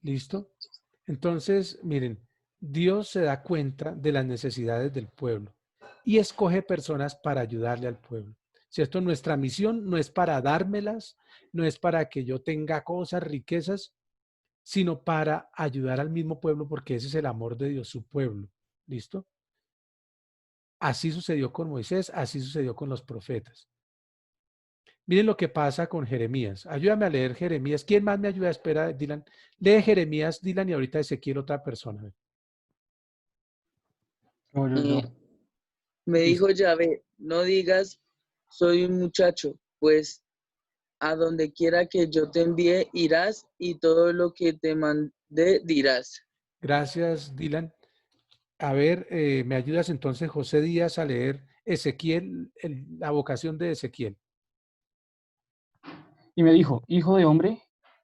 ¿Listo? Entonces, miren, Dios se da cuenta de las necesidades del pueblo y escoge personas para ayudarle al pueblo. ¿Cierto? Nuestra misión no es para dármelas, no es para que yo tenga cosas, riquezas, sino para ayudar al mismo pueblo porque ese es el amor de Dios, su pueblo. ¿Listo? Así sucedió con Moisés, así sucedió con los profetas. Miren lo que pasa con Jeremías. Ayúdame a leer Jeremías. ¿Quién más me ayuda? Espera, Dylan. Lee Jeremías, Dylan, y ahorita Ezequiel, otra persona. Eh, me Listo. dijo Yahvé, no digas, soy un muchacho, pues a donde quiera que yo te envíe irás y todo lo que te mandé dirás. Gracias, Dylan. A ver, ¿me ayudas entonces, José Díaz, a leer Ezequiel, la vocación de Ezequiel? Y me dijo, hijo de hombre,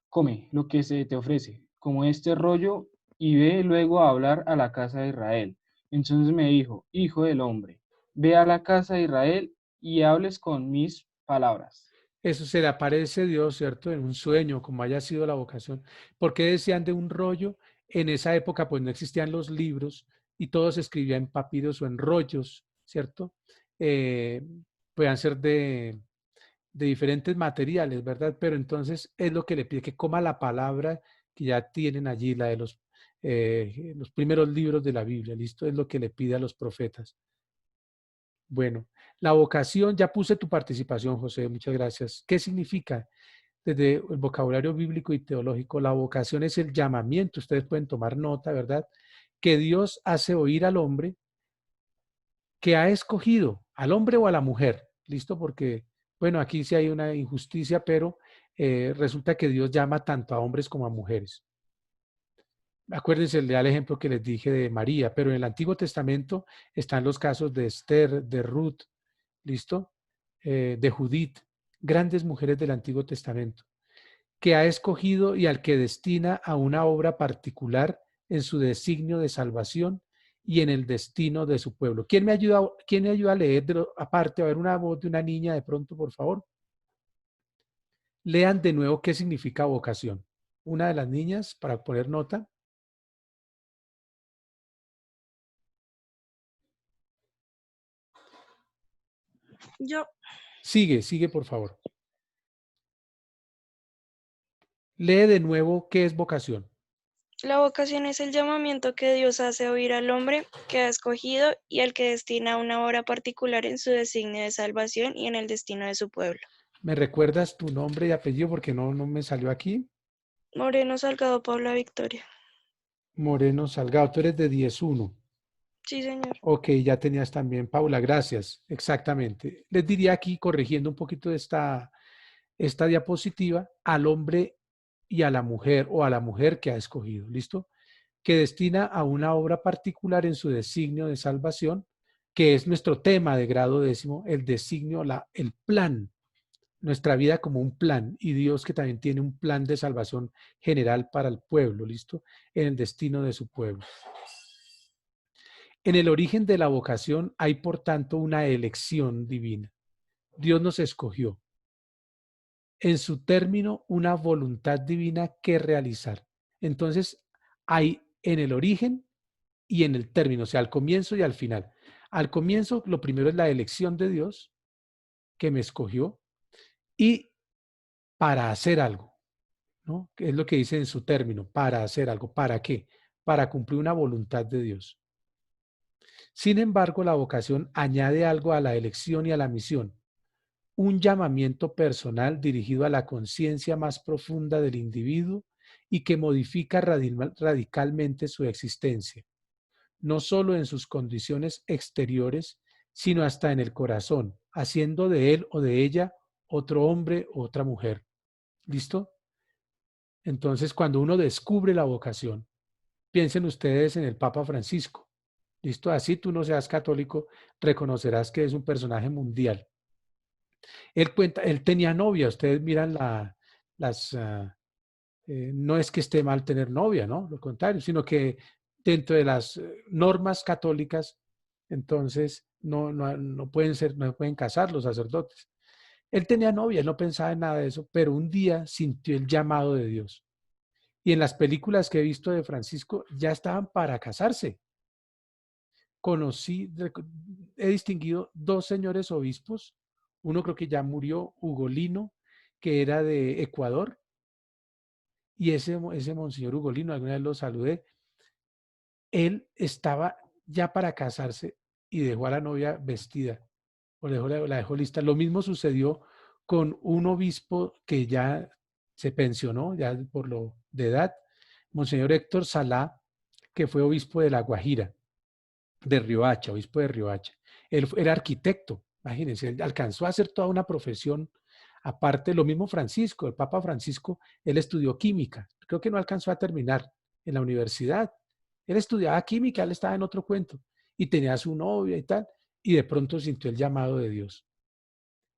come lo que se te ofrece, como este rollo, y ve luego a hablar a la casa de Israel. Entonces me dijo, hijo del hombre, ve a la casa de Israel y hables con mis palabras. Eso se le aparece Dios, ¿cierto? En un sueño, como haya sido la vocación. ¿Por qué decían de un rollo? En esa época pues no existían los libros y todo se escribía en papiros o en rollos, ¿cierto? Eh, Puedan ser de diferentes materiales, ¿verdad? Pero entonces es lo que le pide, que coma la palabra que ya tienen allí, la de los primeros libros de la Biblia, ¿listo? Es lo que le pide a los profetas. Bueno, la vocación, ya puse tu participación, José, muchas gracias. ¿Qué significa? Desde el vocabulario bíblico y teológico, la vocación es el llamamiento, ustedes pueden tomar nota, ¿verdad? Que Dios hace oír al hombre que ha escogido, al hombre o a la mujer, ¿listo? Porque, bueno, aquí sí hay una injusticia, pero resulta que Dios llama tanto a hombres como a mujeres. Acuérdense el ejemplo que les dije de María, pero en el Antiguo Testamento están los casos de Esther, de Ruth, ¿listo? De Judith, grandes mujeres del Antiguo Testamento, que ha escogido y al que destina a una obra particular en su designio de salvación y en el destino de su pueblo. Quién me ayuda a leer aparte, a ver una voz de una niña de pronto, por favor? Lean de nuevo qué significa vocación. Una de las niñas, para poner nota. Yo, Sigue, por favor. Lee de nuevo qué es vocación. la vocación es el llamamiento que Dios hace oír al hombre que ha escogido y al que destina una obra particular en su designio de salvación y en el destino de su pueblo. ¿Me recuerdas tu nombre y apellido? Porque no me salió aquí. Moreno Salgado Paula Victoria. Moreno Salgado, tú eres de 10-1. Sí, señor. Ok, ya tenías también, Paula, gracias. Exactamente. Les diría aquí, corrigiendo un poquito esta diapositiva, al hombre y a la mujer o a la mujer que ha escogido, ¿listo? Que destina a una obra particular en su designio de salvación, que es nuestro tema de grado 10º, el designio, el plan, nuestra vida como un plan, y Dios que también tiene un plan de salvación general para el pueblo, ¿listo? En el destino de su pueblo. En el origen de la vocación hay, por tanto, una elección divina. Dios nos escogió. En su término, una voluntad divina que realizar. Entonces, hay en el origen y en el término, o sea, al comienzo y al final. Al comienzo, lo primero es la elección de Dios, que me escogió, y para hacer algo, ¿no? Que es lo que dice en su término, para hacer algo. ¿Para qué? Para cumplir una voluntad de Dios. Sin embargo, la vocación añade algo a la elección y a la misión, un llamamiento personal dirigido a la conciencia más profunda del individuo y que modifica radicalmente su existencia, no solo en sus condiciones exteriores, sino hasta en el corazón, haciendo de él o de ella otro hombre o otra mujer. ¿Listo? Entonces, cuando uno descubre la vocación, piensen ustedes en el Papa Francisco. ¿Listo? Así tú no seas católico, reconocerás que es un personaje mundial. Él tenía novia, ustedes miran no es que esté mal tener novia, ¿no? Lo contrario, sino que dentro de las normas católicas, entonces no pueden casar los sacerdotes. Él tenía novia, él no pensaba en nada de eso, pero un día sintió el llamado de Dios. Y en las películas que he visto de Francisco ya estaban para casarse. He distinguido dos señores obispos, uno creo que ya murió, Ugolino, que era de Ecuador, y ese monseñor Ugolino, alguna vez lo saludé, él estaba ya para casarse y dejó a la novia vestida, o la dejó lista. Lo mismo sucedió con un obispo que ya se pensionó, ya por lo de edad, monseñor Héctor Salá, que fue obispo de La Guajira, de Riohacha, obispo de Riohacha. Él era arquitecto, imagínense, él alcanzó a hacer toda una profesión. Aparte, lo mismo Francisco, el Papa Francisco, él estudió química. Creo que no alcanzó a terminar en la universidad. Él estudiaba química, él estaba en otro cuento y tenía a su novia y tal, y de pronto sintió el llamado de Dios.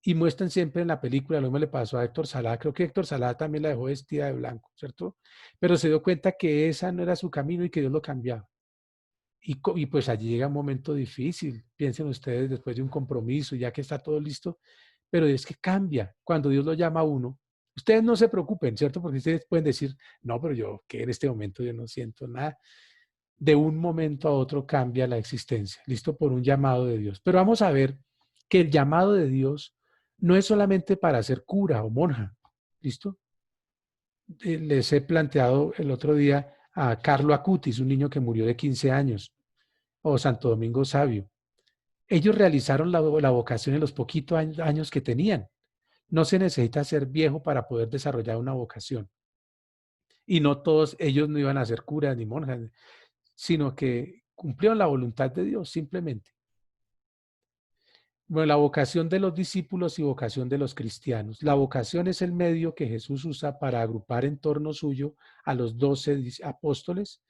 Y muestran siempre en la película, lo mismo le pasó a Héctor Salá, creo que Héctor Salá también la dejó vestida de blanco, ¿cierto? Pero se dio cuenta que esa no era su camino y que Dios lo cambiaba. Y pues allí llega un momento difícil, piensen ustedes, después de un compromiso, ya que está todo listo, pero es que cambia. Cuando Dios lo llama a uno, Ustedes no se preocupen, ¿cierto? Porque ustedes pueden decir, no, pero yo que en este momento yo no siento nada. De un momento a otro cambia la existencia, listo, por un llamado de Dios. Pero vamos a ver que el llamado de Dios no es solamente para ser cura o monja, listo. Les he planteado el otro día a Carlo Acutis, un niño que murió de 15 años, o Santo Domingo Sabio. Ellos realizaron la vocación en los poquitos años que tenían. No se necesita ser viejo para poder desarrollar una vocación. Y no todos ellos no iban a ser curas ni monjas, sino que cumplieron la voluntad de Dios simplemente. Bueno, la vocación de los discípulos y vocación de los cristianos. La vocación es el medio que Jesús usa para agrupar en torno suyo a los 12 apóstoles.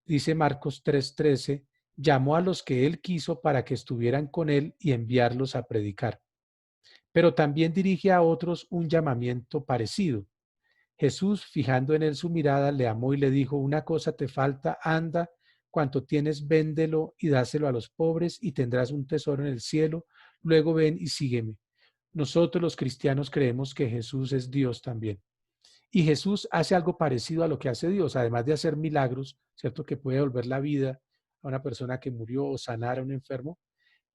Dice Marcos 3:13, llamó a los que él quiso para que estuvieran con él y enviarlos a predicar. Pero también dirige a otros un llamamiento parecido. Jesús, fijando en él su mirada, le amó y le dijo, una cosa te falta, anda, cuanto tienes, véndelo y dáselo a los pobres y tendrás un tesoro en el cielo. Luego ven y sígueme. Nosotros los cristianos creemos que Jesús es Dios también. Y Jesús hace algo parecido a lo que hace Dios, además de hacer milagros, ¿cierto? Que puede devolver la vida a una persona que murió o sanar a un enfermo,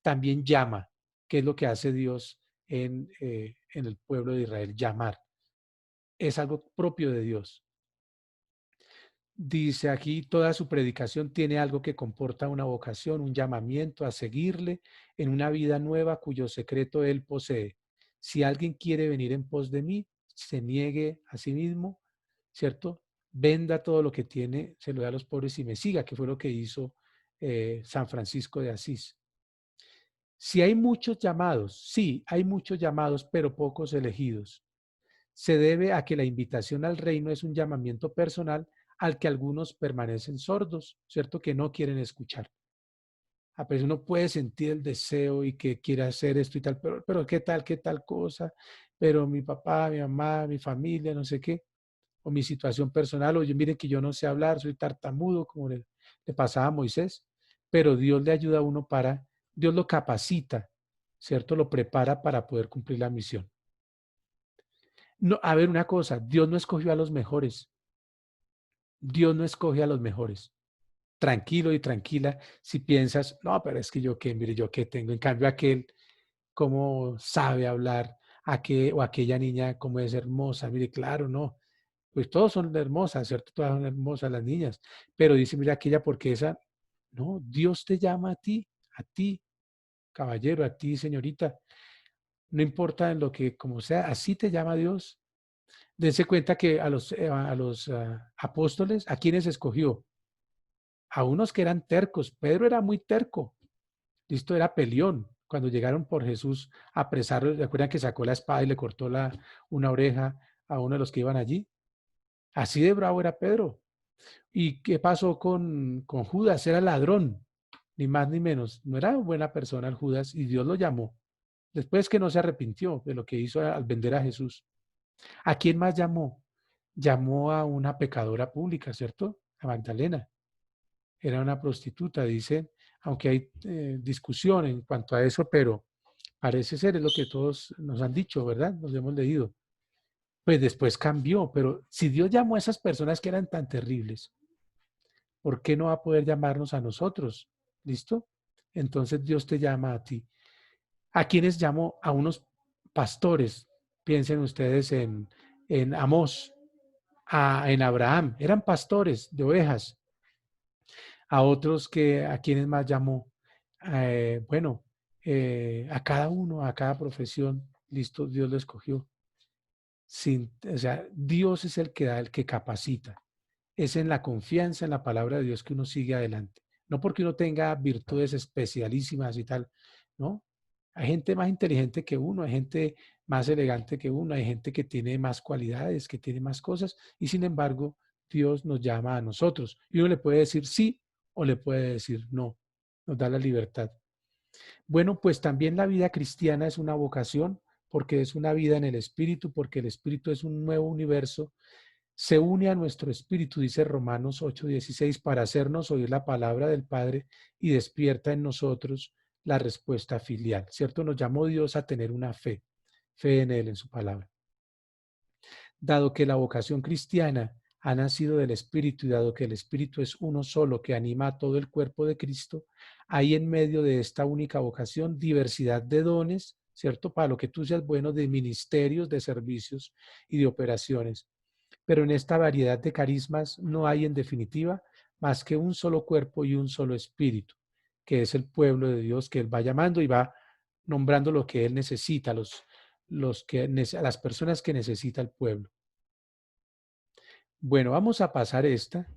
también llama, que es lo que hace Dios en el pueblo de Israel, llamar. Es algo propio de Dios. Dice aquí, toda su predicación tiene algo que comporta una vocación, un llamamiento a seguirle en una vida nueva cuyo secreto él posee. Si alguien quiere venir en pos de mí, se niegue a sí mismo, ¿cierto? Venda todo lo que tiene, se lo dé a los pobres y me siga, que fue lo que hizo San Francisco de Asís. Si hay muchos llamados, sí, hay muchos llamados, pero pocos elegidos. Se debe a que la invitación al reino es un llamamiento personal al que algunos permanecen sordos, ¿cierto? Que no quieren escuchar. A veces uno puede sentir el deseo y que quiere hacer esto y tal, pero qué tal cosa, pero mi papá, mi mamá, mi familia, no sé qué, o mi situación personal, oye, miren que yo no sé hablar, soy tartamudo, como le pasaba a Moisés, pero Dios le ayuda a uno Dios lo capacita, ¿cierto? Lo prepara para poder cumplir la misión. No, a ver, una cosa, Dios no escogió a los mejores. Dios no escoge a los mejores. Tranquilo y tranquila si piensas, no, pero es que yo qué, mire, yo qué tengo. En cambio, aquel, cómo sabe hablar, o aquella niña, cómo es hermosa. Mire, claro, no. Pues todos son hermosas, ¿cierto? Todas son hermosas las niñas. Pero dice, mira, aquella, porque esa, no, Dios te llama a ti, caballero, a ti, señorita. No importa en lo que, como sea, así te llama Dios. Dense cuenta que a los apóstoles, ¿a quiénes escogió? A unos que eran tercos. Pedro era muy terco. Listo, era peleón. Cuando llegaron por Jesús a apresarlo, ¿recuerdan que sacó la espada y le cortó una oreja a uno de los que iban allí? Así de bravo era Pedro. ¿Y qué pasó con Judas? Era ladrón, ni más ni menos. No era buena persona el Judas y Dios lo llamó. Después que no se arrepintió de lo que hizo al vender a Jesús. ¿A quién más llamó? Llamó a una pecadora pública, ¿cierto? A Magdalena. Era una prostituta, dicen, aunque hay discusión en cuanto a eso, pero parece ser, es lo que todos nos han dicho, ¿verdad? Nos hemos leído. Pues después cambió, pero si Dios llamó a esas personas que eran tan terribles, ¿por qué no va a poder llamarnos a nosotros? ¿Listo? Entonces Dios te llama a ti. ¿A quiénes llamó? A unos pastores. Piensen ustedes en Amós, en Abraham. Eran pastores de ovejas. A otros ¿a quienes más llamó? A cada uno, a cada profesión, listo, Dios lo escogió. O sea, Dios es el que da, el que capacita. Es en la confianza en la palabra de Dios que uno sigue adelante. No porque uno tenga virtudes especialísimas y tal, ¿no? Hay gente más inteligente que uno, hay gente más elegante que uno, hay gente que tiene más cualidades, que tiene más cosas, y sin embargo, Dios nos llama a nosotros. Y uno le puede decir sí o le puede decir no. Nos da la libertad. Bueno, pues también la vida cristiana es una vocación, porque es una vida en el Espíritu, porque el Espíritu es un nuevo universo. Se une a nuestro espíritu, dice Romanos 8:16, para hacernos oír la palabra del Padre y despierta en nosotros la respuesta filial, ¿cierto? Nos llamó Dios a tener una fe en Él, en su palabra. Dado que la vocación cristiana ha nacido del Espíritu y dado que el Espíritu es uno solo que anima a todo el cuerpo de Cristo, hay en medio de esta única vocación diversidad de dones, ¿cierto? Para lo que tú seas bueno, de ministerios, de servicios y de operaciones. Pero en esta variedad de carismas no hay en definitiva más que un solo cuerpo y un solo espíritu, que es el pueblo de Dios que Él va llamando y va nombrando lo que Él necesita, a las personas que necesita el pueblo. Bueno, vamos a pasar esta.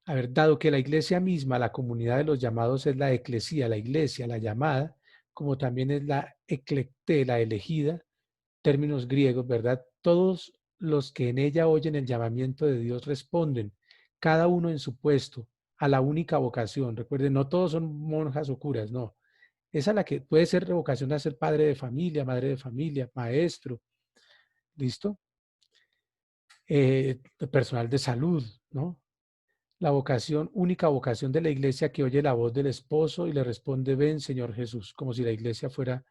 A ver, dado que la iglesia misma, la comunidad de los llamados es la eclesía, la iglesia, la llamada, como también es la eclecté, la elegida, términos griegos, ¿verdad? Todos los que en ella oyen el llamamiento de Dios responden, cada uno en su puesto, a la única vocación. Recuerden, no todos son monjas o curas, no. Esa es la que puede ser vocación a ser padre de familia, madre de familia, maestro, ¿listo? Personal de salud, ¿no? La vocación, única vocación de la iglesia que oye la voz del esposo y le responde, ven Señor Jesús, como si la iglesia fuera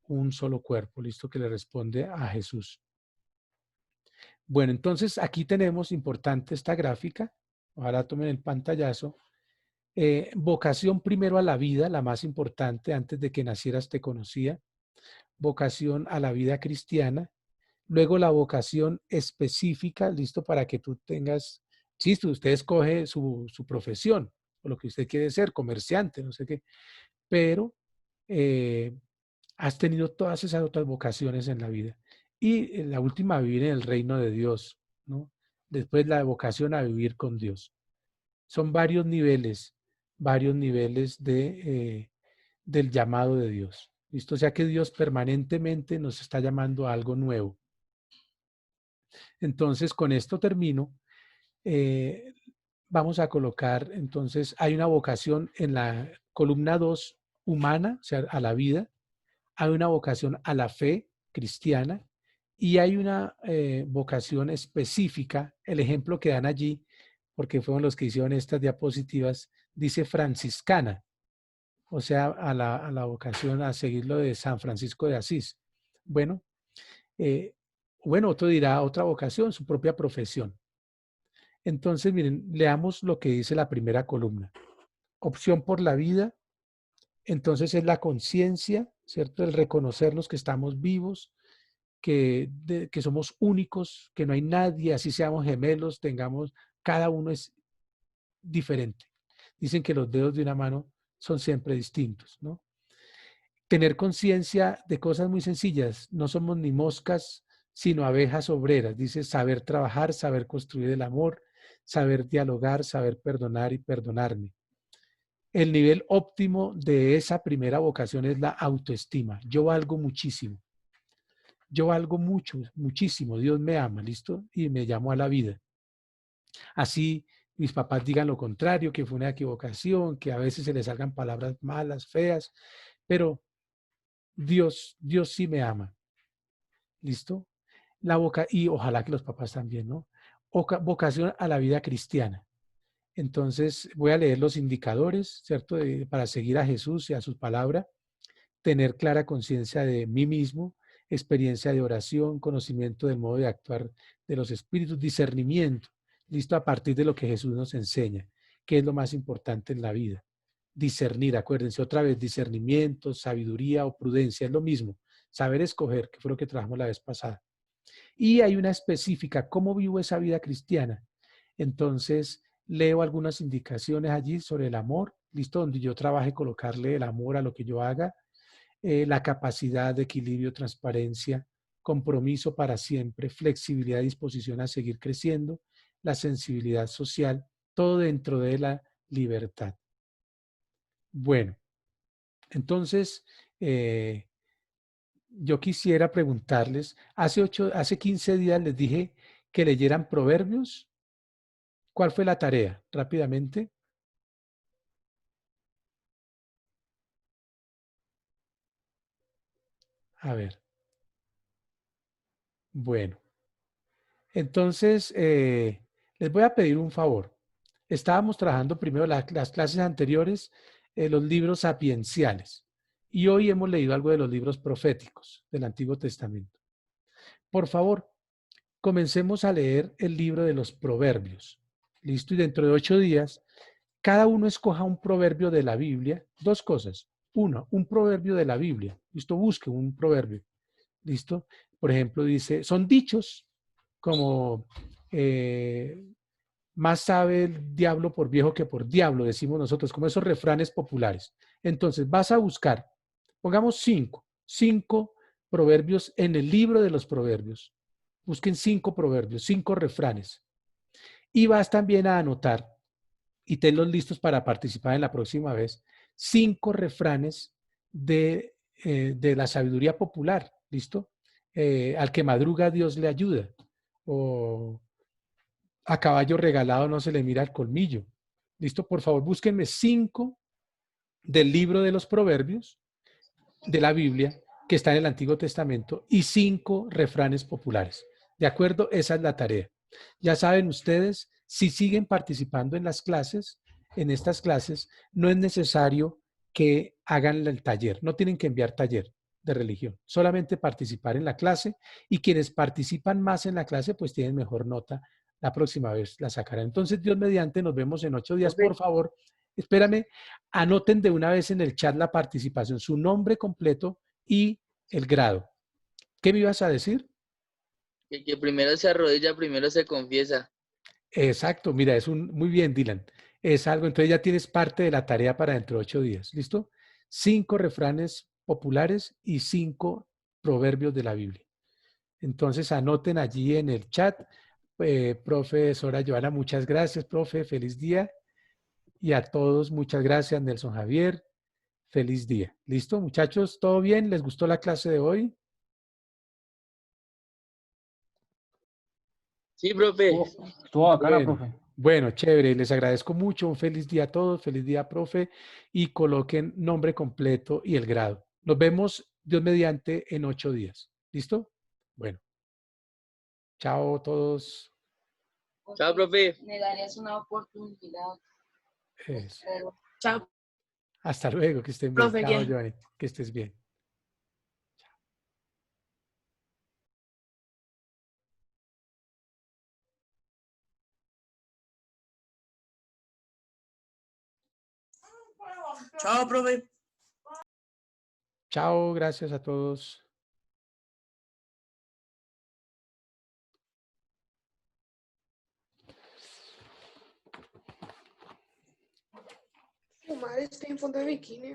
un solo cuerpo, ¿listo? Que le responde a Jesús. Bueno, entonces aquí tenemos importante esta gráfica, ojalá tomen el pantallazo. Vocación primero a la vida, la más importante, antes de que nacieras te conocía. Vocación a la vida cristiana. Luego la vocación específica, listo para que tú tengas, sí, usted escoge su profesión o lo que usted quiere ser, comerciante, no sé qué, pero has tenido todas esas otras vocaciones en la vida. Y la última, vivir en el reino de Dios, ¿no? Después la vocación a vivir con Dios. Son varios niveles del llamado de Dios. ¿Listo? O sea que Dios permanentemente nos está llamando a algo nuevo. Entonces, con esto termino. Vamos a colocar, entonces, hay una vocación en la columna 2, humana, o sea, a la vida. Hay una vocación a la fe cristiana y hay una vocación específica. El ejemplo que dan allí, porque fueron los que hicieron estas diapositivas, dice franciscana, o sea, a la vocación a seguirlo de San Francisco de Asís. Bueno, otro dirá otra vocación, su propia profesión. Entonces, miren, leamos lo que dice la primera columna. Opción por la vida, entonces es la conciencia, ¿cierto? El reconocernos que estamos vivos, que somos únicos, que no hay nadie, así seamos gemelos, cada uno es diferente. Dicen que los dedos de una mano son siempre distintos, ¿no? Tener conciencia de cosas muy sencillas, no somos ni moscas, sino abejas obreras. Dice saber trabajar, saber construir el amor, saber dialogar, saber perdonar y perdonarme. El nivel óptimo de esa primera vocación es la autoestima. Yo valgo muchísimo. Yo valgo mucho, muchísimo. Dios me ama, ¿listo? Y me llamó a la vida. Así mis papás digan lo contrario, que fue una equivocación, que a veces se les salgan palabras malas, feas, pero Dios sí me ama. ¿Listo? Y ojalá que los papás también, ¿no? Vocación a la vida cristiana. Entonces voy a leer los indicadores, ¿cierto? Para seguir a Jesús y a su palabra, tener clara conciencia de mí mismo, experiencia de oración, conocimiento del modo de actuar de los espíritus, discernimiento, listo a partir de lo que Jesús nos enseña, que es lo más importante en la vida. Discernir, acuérdense otra vez, discernimiento, sabiduría o prudencia, es lo mismo, saber escoger, que fue lo que trabajamos la vez pasada. Y hay una específica, ¿cómo vivo esa vida cristiana? Entonces, leo algunas indicaciones allí sobre el amor, listo, donde yo trabaje colocarle el amor a lo que yo haga, la capacidad de equilibrio, transparencia, compromiso para siempre, flexibilidad y disposición a seguir creciendo, la sensibilidad social, todo dentro de la libertad. Bueno, entonces, yo quisiera preguntarles, hace 15 días les dije que leyeran Proverbios. ¿Cuál fue la tarea? Rápidamente. A ver. Bueno. Entonces, les voy a pedir un favor. Estábamos trabajando primero las clases anteriores, los libros sapienciales. Y hoy hemos leído algo de los libros proféticos del Antiguo Testamento. Por favor, comencemos a leer el libro de los proverbios. ¿Listo? Y dentro de 8 días, cada uno escoja un proverbio de la Biblia. Dos cosas. Uno, un proverbio de la Biblia. ¿Listo? Busque un proverbio. ¿Listo? Por ejemplo, dice, son dichos como más sabe el diablo por viejo que por diablo, decimos nosotros, como esos refranes populares. Entonces, vas a buscar, pongamos 5 proverbios en el libro de los proverbios. Busquen 5 proverbios, 5 refranes. Y vas también a anotar, y tenlos listos para participar en la próxima vez, 5 refranes de la sabiduría popular, ¿listo? Al que madruga Dios le ayuda, o a caballo regalado no se le mira el colmillo. ¿Listo? Por favor, búsquenme 5 del libro de los proverbios de la Biblia que está en el Antiguo Testamento y 5 refranes populares. ¿De acuerdo? Esa es la tarea. Ya saben ustedes, si siguen participando en las clases, en estas clases, no es necesario que hagan el taller, no tienen que enviar taller de religión, solamente participar en la clase, y quienes participan más en la clase pues tienen mejor nota, la próxima vez la sacarán. Entonces, Dios mediante, nos vemos en 8 días. Por favor, espérame, anoten de una vez en el chat la participación, su nombre completo y el grado. ¿Qué me ibas a decir? Que primero se arrodilla, primero se confiesa. Exacto, mira, muy bien, Dylan. Es algo, entonces ya tienes parte de la tarea para dentro de 8 días. ¿Listo? 5 refranes populares y 5 proverbios de la Biblia. Entonces anoten allí en el chat. Profesora Joana, muchas gracias, profe. Feliz día. Y a todos, muchas gracias, Nelson Javier. Feliz día. ¿Listo, muchachos? ¿Todo bien? ¿Les gustó la clase de hoy? Sí, profe. Estuvo bacana, Bueno, profe. bueno, chévere. Les agradezco mucho. Un feliz día a todos. Feliz día, profe. Y coloquen nombre completo y el grado. Nos vemos, Dios mediante, en 8 días. ¿Listo? Bueno, chao a todos. Chao, profe. Me darías una oportunidad. Eso. Chao, Hasta luego, que estén bien. profe. Chao, Giovanni. Que estés bien. Chao, profe. Chao, gracias a todos. Su madre está en fondo de bikini.